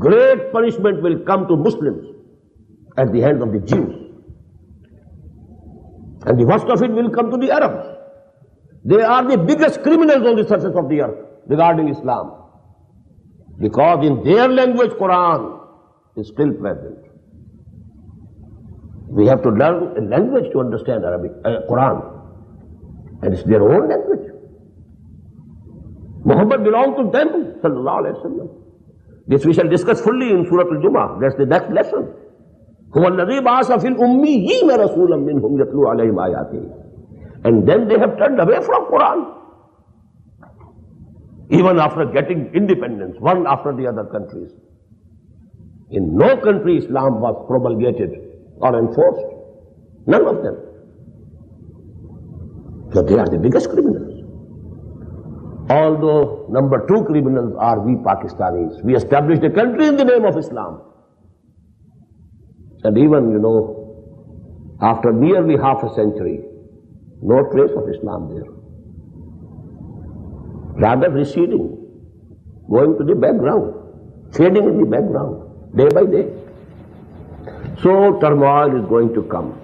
great punishment will come to Muslims at the hands of the Jews. And the worst of it will come to the Arabs. They are the biggest criminals on the surface of the earth regarding Islam. Because in their language, Quran is still present. We have to learn a language to understand Quran. And it's their own language. Muhammad belonged to them, sallallahu alayhi wa sallam. This we shall discuss fully in Surah Al-Jumu'ah. That's the next lesson. هُوَ الَّذِي بَعَثَ فِي الْأُمِّيِّينَ رَسُولًا مِّنْهُمْ يَتْلُو عَلَيْهِمْ آيَاتِهِ. And then they have turned away from Quran. Even after getting independence, one after the other countries. In no country Islam was promulgated or enforced. None of them. So they are the biggest criminals. Although number 2 criminals are we Pakistanis. We established a country in the name of Islam. And even, after nearly half a century, no trace of Islam there. Rather receding, going to the background, fading in the background, day by day. So turmoil is going to come.